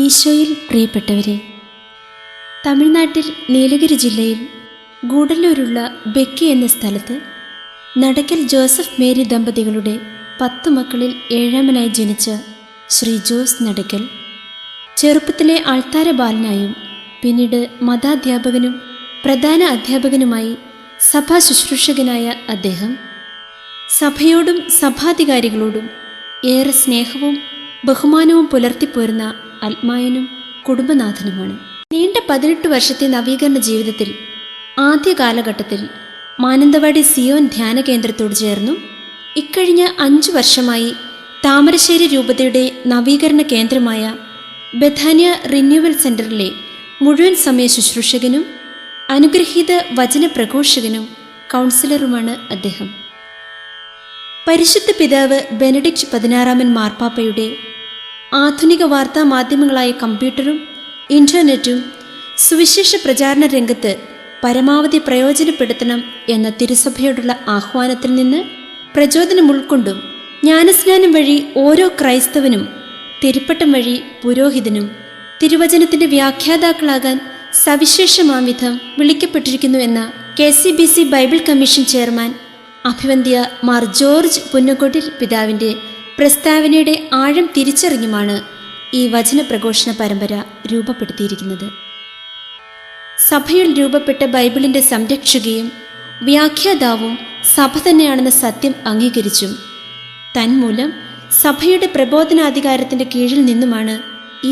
ഈശോയിൽ പ്രിയപ്പെട്ടവരെ, തമിഴ്നാട്ടിൽ നീലഗിരി ജില്ലയിൽ ഗൂഡല്ലൂരുള്ള ബെക്കി എന്ന സ്ഥലത്ത് നടക്കൽ ജോസഫ് മേരി ദമ്പതികളുടെ 10 മക്കളിൽ 7ാമനായി ജനിച്ച ശ്രീ ജോസ് നടക്കൽ ചെറുപ്പത്തിലെ ആൾത്താര ബാലനായും പിന്നീട് മതാധ്യാപകനും പ്രധാന അധ്യാപകനുമായി സഭാ ശുശ്രൂഷകനായ അദ്ദേഹം സഭയോടും സഭാധികാരികളോടും ഏറെ സ്നേഹവും ബഹുമാനവും പുലർത്തിപ്പോരുന്ന ആത്മായനും കുടുംബനാഥനുമാണ്. നീണ്ട 18 വർഷത്തെ നവീകരണ ജീവിതത്തിൽ ആദ്യ കാലഘട്ടത്തിൽ മാനന്തവാടി സിയോൻ ധ്യാന കേന്ദ്രത്തോട് ചേർന്നും ഇക്കഴിഞ്ഞ 5 വർഷമായി താമരശ്ശേരി രൂപതയുടെ നവീകരണ കേന്ദ്രമായ ബഥാനിയ റിന്യൂവൽ സെന്ററിലെ മുഴുവൻ സമയ ശുശ്രൂഷകനും അനുഗ്രഹീത വചന പ്രഘോഷകനും കൗൺസിലറുമാണ് അദ്ദേഹം. പരിശുദ്ധ പിതാവ് ബെനഡിക്റ്റ് 16 മാർപ്പാപ്പയുടെ ആധുനിക വാർത്താ മാധ്യമങ്ങളായ കമ്പ്യൂട്ടറും ഇൻ്റർനെറ്റും സുവിശേഷ പ്രചാരണ രംഗത്ത് പരമാവധി പ്രയോജനപ്പെടുത്തണം എന്ന തിരുസഭയോടുള്ള ആഹ്വാനത്തിൽ നിന്ന് പ്രചോദനം ഉൾക്കൊണ്ടും ജ്ഞാനസ്നാനം വഴി ഓരോ ക്രൈസ്തവനും തിരുപ്പട്ടം വഴി പുരോഹിതനും തിരുവചനത്തിൻ്റെ വ്യാഖ്യാതാക്കളാകാൻ സവിശേഷമാംവിധം വിളിക്കപ്പെട്ടിരിക്കുന്നു എന്ന KCBC ബൈബിൾ കമ്മീഷൻ ചെയർമാൻ അഭിവന്ദ്യ മാർ ജോർജ് പുന്നക്കൊട്ടിൽ പിതാവിൻ്റെ പ്രസ്താവനയുടെ ആഴം തിരിച്ചറിഞ്ഞുമാണ് ഈ വചന പ്രഘോഷണ പരമ്പര രൂപപ്പെടുത്തിയിരിക്കുന്നത്. സഭയിൽ രൂപപ്പെട്ട ബൈബിളിൻ്റെ സംരക്ഷകയും വ്യാഖ്യാതാവും സഭ തന്നെയാണെന്ന സത്യം അംഗീകരിച്ചും തന്മൂലം സഭയുടെ പ്രബോധനാധികാരത്തിൻ്റെ കീഴിൽ നിന്നുമാണ്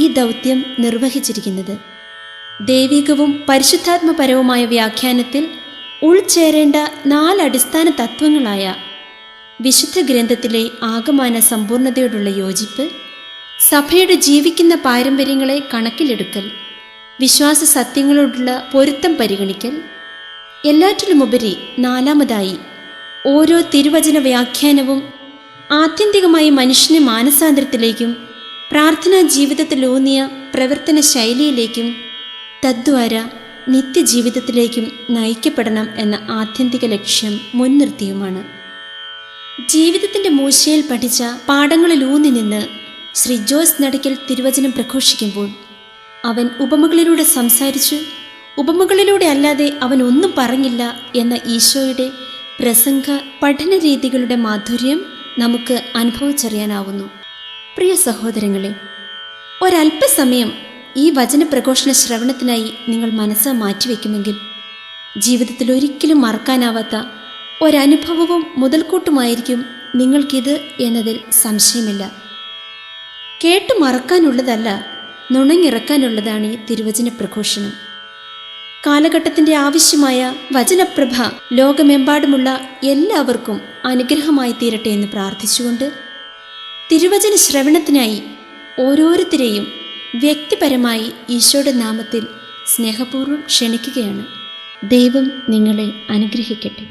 ഈ ദൗത്യം നിർവഹിച്ചിരിക്കുന്നത്. ദൈവികവും പരിശുദ്ധാത്മപരവുമായ വ്യാഖ്യാനത്തിൽ ഉൾച്ചേരേണ്ട 4 അടിസ്ഥാന തത്വങ്ങളായ വിശുദ്ധ ഗ്രന്ഥത്തിലെ ആകമാന സമ്പൂർണതയോടുള്ള യോജിപ്പ്, സഭയുടെ ജീവിക്കുന്ന പാരമ്പര്യങ്ങളെ കണക്കിലെടുക്കൽ, വിശ്വാസ സത്യങ്ങളോടുള്ള പൊരുത്തം പരിഗണിക്കൽ, എല്ലാറ്റിലുമുപരി 4ാമതായി ഓരോ തിരുവചന വ്യാഖ്യാനവും ആത്യന്തികമായി മനുഷ്യനെ മാനസാന്തരത്തിലേക്കും പ്രാർത്ഥനാ ജീവിതത്തിലൂന്നിയ പ്രവർത്തന ശൈലിയിലേക്കും തദ്വാര നിത്യജീവിതത്തിലേക്കും നയിക്കപ്പെടണം എന്ന ആത്യന്തിക ലക്ഷ്യം മുൻനിർത്തിയുമാണ്. ജീവിതത്തിൻ്റെ മൂശയിൽ പഠിച്ച പാഠങ്ങളിലൂന്നി നിന്ന് ശ്രീ ജോസ് നടക്കൽ തിരുവചനം പ്രഘോഷിക്കുമ്പോൾ അവൻ ഉപമകളിലൂടെ സംസാരിച്ചു, ഉപമകളിലൂടെ അല്ലാതെ അവൻ ഒന്നും പറഞ്ഞില്ല എന്ന ഈശോയുടെ പ്രസംഗ പഠന രീതികളുടെ മാധുര്യം നമുക്ക് അനുഭവിച്ചറിയാനാവുന്നു. പ്രിയ സഹോദരങ്ങളെ, ഒരല്പസമയം ഈ വചന പ്രഘോഷണ ശ്രവണത്തിനായി നിങ്ങൾ മനസ്സ് മാറ്റിവെക്കുമെങ്കിൽ ജീവിതത്തിൽ ഒരിക്കലും മറക്കാനാവാത്ത ഒരനുഭവവും മുതൽക്കൂട്ടുമായിരിക്കും നിങ്ങൾക്കിത് എന്നതിൽ സംശയമില്ല. കേട്ടു മറക്കാനുള്ളതല്ല, നുണങ്ങിറക്കാനുള്ളതാണ് ഈ തിരുവചന പ്രഘോഷണം. കാലഘട്ടത്തിൻ്റെ ആവശ്യമായ വചനപ്രഭ ലോകമെമ്പാടുമുള്ള എല്ലാവർക്കും അനുഗ്രഹമായി തീരട്ടെ എന്ന് പ്രാർത്ഥിച്ചുകൊണ്ട് തിരുവചന ശ്രവണത്തിനായി ഓരോരുത്തരെയും വ്യക്തിപരമായി ഈശോയുടെ നാമത്തിൽ സ്നേഹപൂർവ്വം ക്ഷണിക്കുകയാണ്. ദൈവം നിങ്ങളെ അനുഗ്രഹിക്കട്ടെ.